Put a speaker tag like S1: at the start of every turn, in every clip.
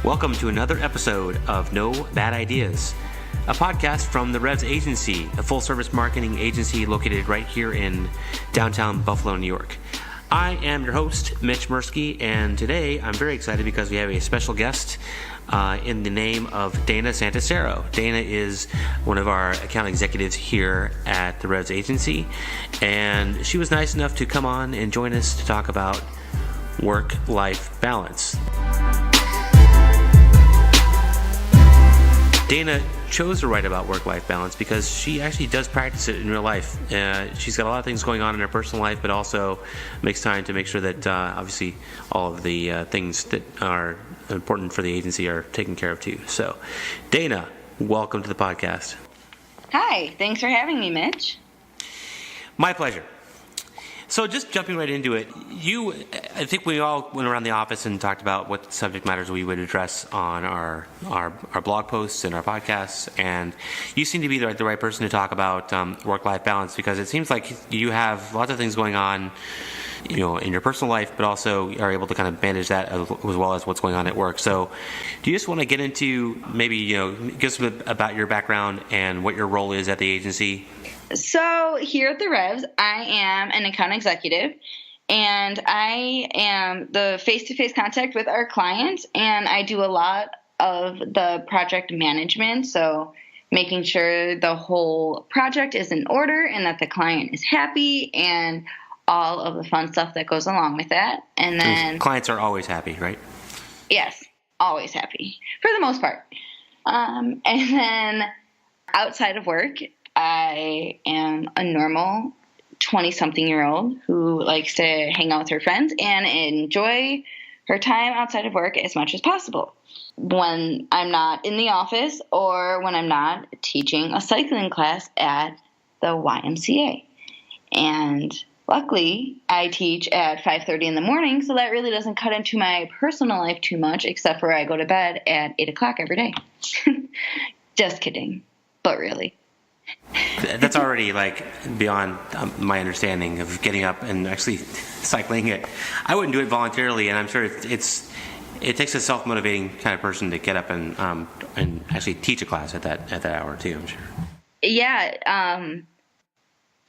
S1: Welcome to another episode of No Bad Ideas, a podcast from the Revs agency, a full-service marketing agency located right here in downtown Buffalo, New York. I am your host, Mitch Mirsky, and today I'm very excited because we have a special guest in the name of Dana Santasiero. Dana is one of our account executives here at the Revs agency, and she was nice enough to come on and join us to talk about work-life balance. Dana chose to write about work-life balance because she actually does practice it in real life. She's got a lot of things going on in her personal life, but also makes time to make sure that obviously all of the things that are important for the agency are taken care of too. So, Dana, welcome to the podcast.
S2: Hi, thanks for having me, Mitch.
S1: My pleasure. So just jumping right into it, I think we all went around the office and talked about what subject matters we would address on our blog posts and our podcasts, and you seem to be the right person to talk about work-life balance because it seems like you have lots of things going on, in your personal life, but also are able to kind of manage that as well as what's going on at work. So do you just want to get into maybe, give us about your background and what your role is at the agency?
S2: So here at the Revs, I am an account executive, and I am the face-to-face contact with our clients, and I do a lot of the project management, so making sure the whole project is in order and that the client is happy and all of the fun stuff that goes along with that. And then
S1: clients are always happy, right?
S2: Yes, always happy for the most part. And then outside of work, I am a normal 20-something-year-old who likes to hang out with her friends and enjoy her time outside of work as much as possible. When I'm not in the office or when I'm not teaching a cycling class at the YMCA. And luckily, I teach at 5:30 in the morning, so that really doesn't cut into my personal life too much, except for I go to bed at 8 o'clock every day. Just kidding, but really.
S1: That's already beyond my understanding of getting up and actually cycling it. I wouldn't do it voluntarily, and I'm sure it takes a self-motivating kind of person to get up and actually teach a class at that hour too, I'm sure.
S2: Yeah,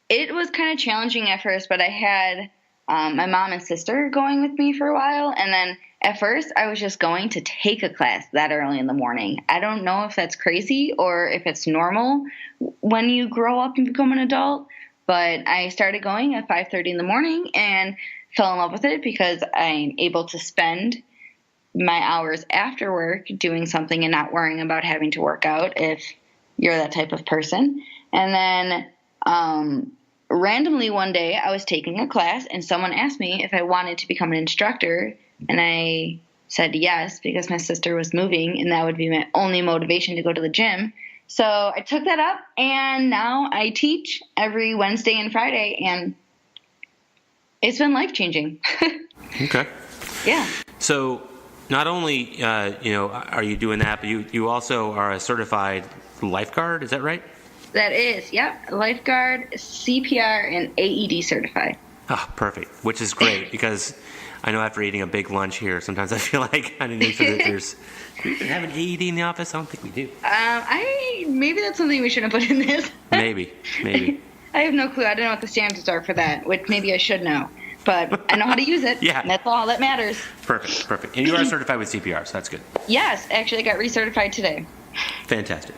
S2: it was kind of challenging at first, but I had my mom and sister going with me for a while, and then at first I was just going to take a class that early in the morning. I don't know if that's crazy or if it's normal when you grow up and become an adult, but I started going at 5:30 in the morning and fell in love with it because I'm able to spend my hours after work doing something and not worrying about having to work out if you're that type of person. And then randomly one day I was taking a class and someone asked me if I wanted to become an instructor, and I said yes because my sister was moving and that would be my only motivation to go to the gym. So I took that up, and now I teach every Wednesday and Friday, and it's been life-changing.
S1: Okay.
S2: Yeah.
S1: So not only are you doing that, but you also are a certified lifeguard, is that right? That
S2: is, yep. Lifeguard, CPR, and AED certified.
S1: Oh, perfect, which is great because I know after eating a big lunch here, sometimes I feel like I need to make sure that do we even have an AED in the office? I don't think we do.
S2: Maybe that's something we shouldn't put in this.
S1: Maybe.
S2: I have no clue. I don't know what the standards are for that, which maybe I should know. But I know how to use it.
S1: Yeah.
S2: And that's all that matters.
S1: Perfect. And you are certified with CPR, so that's good.
S2: Yes, actually I got recertified today.
S1: Fantastic.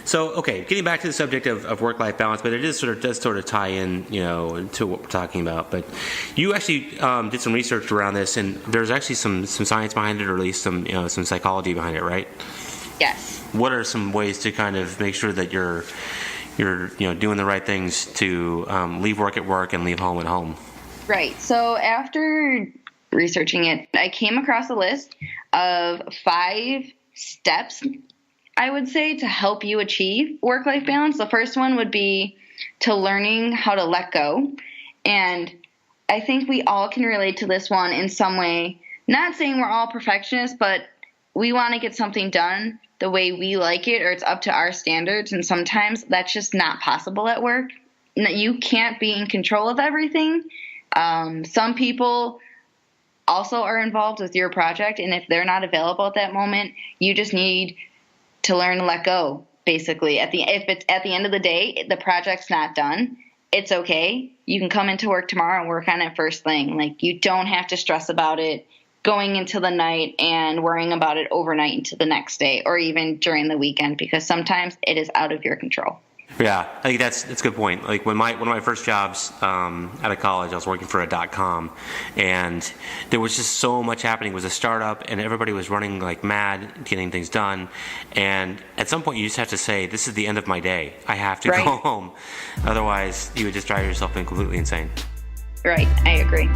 S1: So, okay, getting back to the subject of work-life balance, but it does sort of tie in, to what we're talking about. But you actually did some research around this, and there's actually some science behind it, or at least some psychology behind it, right?
S2: Yes.
S1: What are some ways to kind of make sure that you're doing the right things to leave work at work and leave home at home?
S2: Right. So after researching it, I came across a list of 5 steps, I would say, to help you achieve work-life balance. The first one would be to learning how to let go. And I think we all can relate to this one in some way. Not saying we're all perfectionists, but we want to get something done the way we like it, or it's up to our standards. And sometimes that's just not possible at work. You can't be in control of everything. Some people also are involved with your project. And if they're not available at that moment, you just need to learn to let go. Basically, if it's at the end of the day, the project's not done, it's okay. You can come into work tomorrow and work on it first thing. Like, you don't have to stress about it going into the night and worrying about it overnight into the next day or even during the weekend, because sometimes it is out of your control.
S1: Yeah, I think that's a good point. Like one of my first jobs out of college, I was working for a .com, and there was just so much happening. It was a startup, and everybody was running like mad, getting things done. And at some point, you just have to say, "This is the end of my day. I have to
S2: Right.
S1: go home." Otherwise, you would just drive yourself completely insane.
S2: Right, I agree.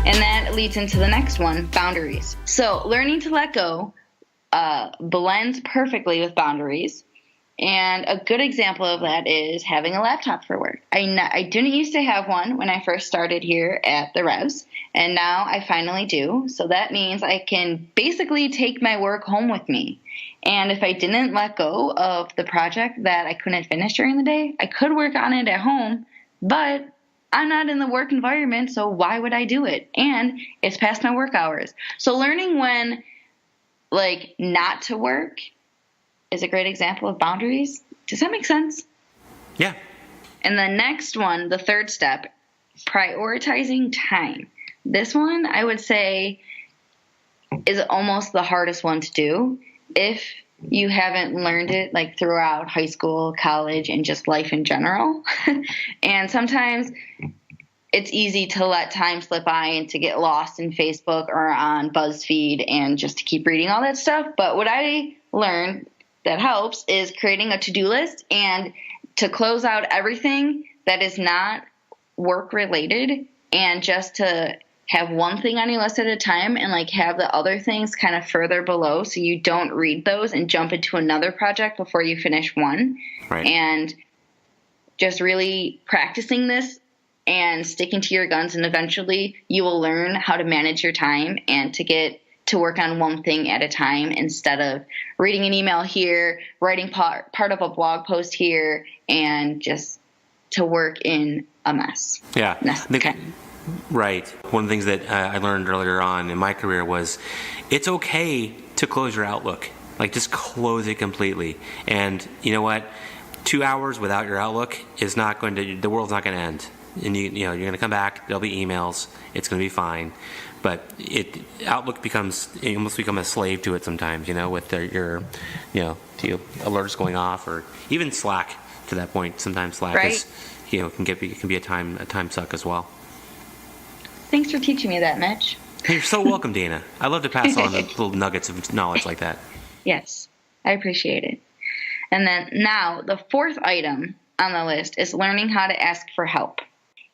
S2: And that leads into the next one, boundaries. So learning to let go blends perfectly with boundaries. And a good example of that is having a laptop for work. I didn't used to have one when I first started here at the Revs, and now I finally do. So that means I can basically take my work home with me. And if I didn't let go of the project that I couldn't finish during the day, I could work on it at home, but I'm not in the work environment, so why would I do it? And it's past my work hours. So learning when, like, not to work is a great example of boundaries. Does that make sense?
S1: Yeah.
S2: And the next one, the third step, prioritizing time. This one, I would say, is almost the hardest one to do if you haven't learned it like throughout high school, college, and just life in general. And sometimes it's easy to let time slip by and to get lost in Facebook or on BuzzFeed and just to keep reading all that stuff. But what I learned that helps is creating a to-do list and to close out everything that is not work related, and just to have one thing on your list at a time and like have the other things kind of further below so you don't read those and jump into another project before you finish one.
S1: Right.
S2: And just really practicing this and sticking to your guns, and eventually you will learn how to manage your time and to get to work on one thing at a time instead of reading an email here, writing part of a blog post here, and just to work in a mess.
S1: Yeah.
S2: Okay.
S1: Right. One of the things that I learned earlier on in my career was it's okay to close your Outlook. Like, just close it completely. And you know what? 2 hours without your Outlook is not going to, the world's not going to end. And you're going to come back, there'll be emails, it's going to be fine. But Outlook you almost become a slave to it sometimes, with your alerts going off, or even Slack to that point. Sometimes Slack
S2: Right.
S1: is, can be a time suck as well.
S2: Thanks for teaching me that, Mitch.
S1: You're so welcome, Dana. I love to pass on the little nuggets of knowledge like that.
S2: Yes, I appreciate it. And then now the fourth item on the list is learning how to ask for help.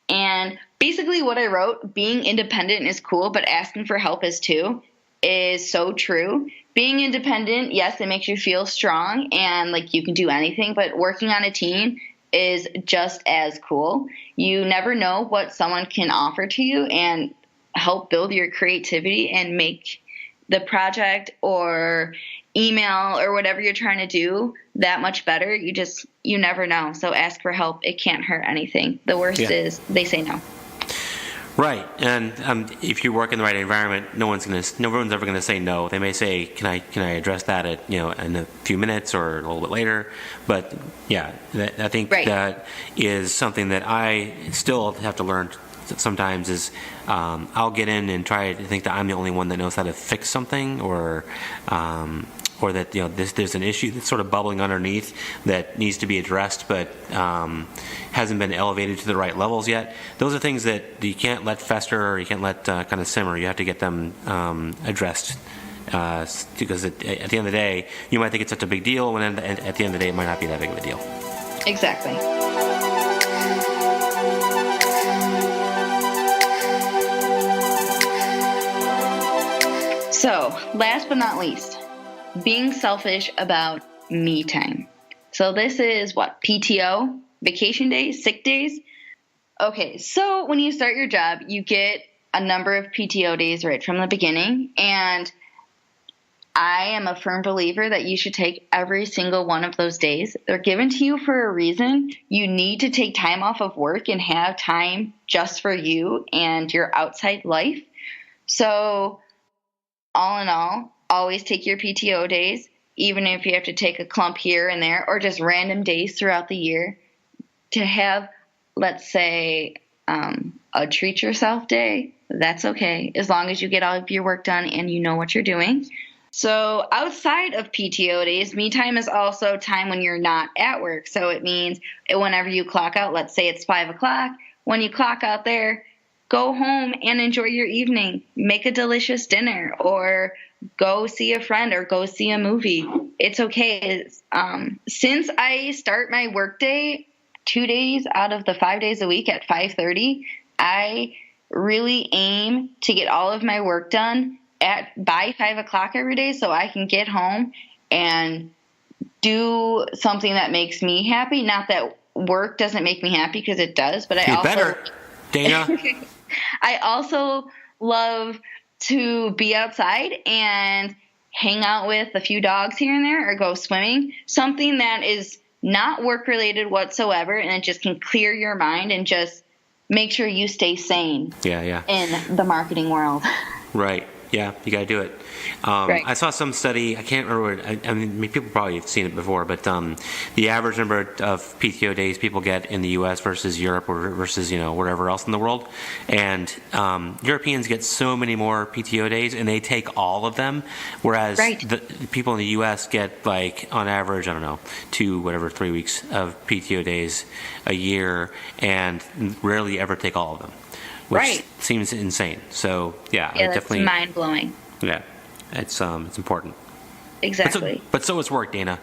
S2: And basically what I wrote, being independent is cool, but asking for help is too, is so true. Being independent, yes, it makes you feel strong and like you can do anything, but working on a team is just as cool. You never know what someone can offer to you and help build your creativity and make the project or email or whatever you're trying to do that much better. You never know. So ask for help. It can't hurt anything. The worst is they say no.
S1: Right. And if you work in the right environment, no one's ever going to say no. They may say, "Can I address that in a few minutes or a little bit later?" But yeah, I think that is something that I still have to learn sometimes. Is I'll get in and try to think that I'm the only one that knows how to fix something, or that there's an issue that's sort of bubbling underneath that needs to be addressed, but hasn't been elevated to the right levels yet. Those are things that you can't let fester, or you can't let kind of simmer. You have to get them addressed, because at the end of the day, you might think it's such a big deal, when at the end of the day, it might not be that big of a deal.
S2: Exactly. So, last but not least, being selfish about me time. So this is what? PTO? Vacation days? Sick days? Okay, so when you start your job, you get a number of PTO days right from the beginning, and I am a firm believer that you should take every single one of those days. They're given to you for a reason. You need to take time off of work and have time just for you and your outside life. So all in all, always take your PTO days, even if you have to take a clump here and there or just random days throughout the year to have, let's say, a treat yourself day. That's okay, as long as you get all of your work done and you know what you're doing. So outside of PTO days, me time is also time when you're not at work. So it means whenever you clock out, let's say it's 5 o'clock, when you clock out there, go home and enjoy your evening. Make a delicious dinner or go see a friend or go see a movie. It's okay. Since I start my workday 2 days out of the 5 days a week at 5:30, I really aim to get all of my work done by 5 o'clock every day so I can get home and do something that makes me happy. Not that work doesn't make me happy, because it does, but I also
S1: better, Dana.
S2: I also love to be outside and hang out with a few dogs here and there or go swimming, something that is not work related whatsoever, and it just can clear your mind and just make sure you stay sane in the marketing world.
S1: Right. Yeah, you got to do it.
S2: Right.
S1: I saw some study, I can't remember, I mean, people probably have seen it before, but the average number of PTO days people get in the U.S. versus Europe or versus, wherever else in the world. And Europeans get so many more PTO days, and they take all of them, whereas the people in the U.S. get, like, on average, 3 weeks of PTO days a year, and rarely ever take all of them. Which seems insane. So I definitely,
S2: it's mind blowing.
S1: Yeah, it's important.
S2: Exactly.
S1: But so is work, Dana.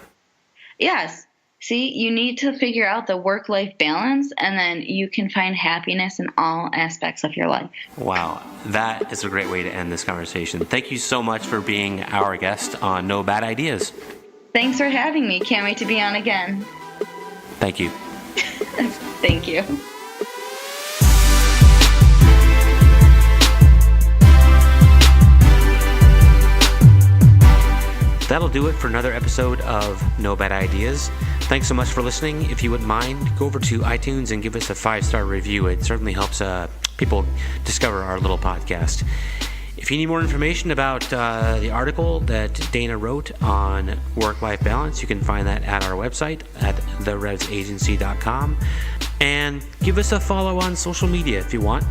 S2: Yes. See, you need to figure out the work-life balance, and then you can find happiness in all aspects of your life.
S1: Wow, that is a great way to end this conversation. Thank you so much for being our guest on No Bad Ideas.
S2: Thanks for having me. Can't wait to be on again.
S1: Thank you.
S2: Thank you.
S1: That'll do it for another episode of No Bad Ideas. Thanks so much for listening. If you wouldn't mind, go over to iTunes and give us a 5-star review. It certainly helps people discover our little podcast. If you need more information about the article that Dana wrote on work-life balance, you can find that at our website at therevsagency.com. And give us a follow on social media if you want.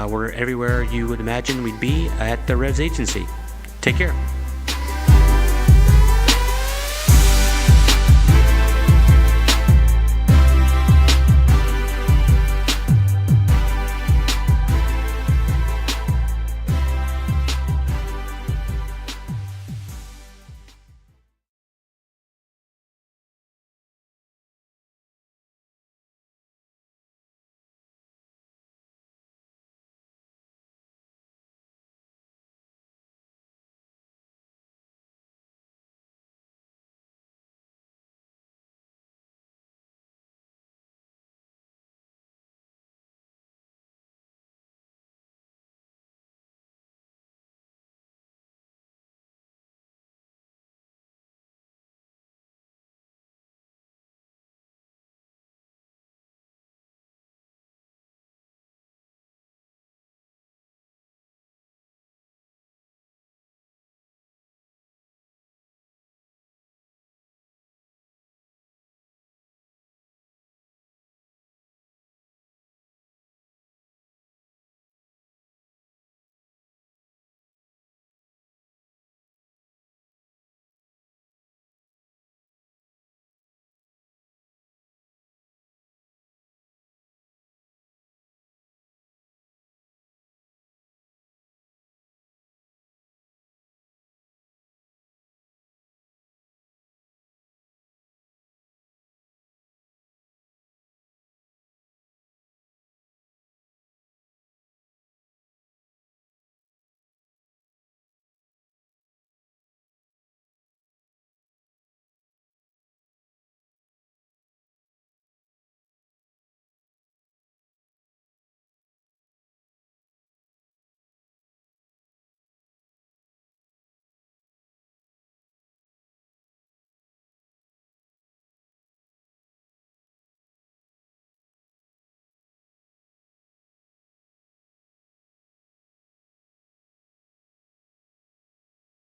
S1: We're everywhere you would imagine we'd be at the Revs Agency. Take care.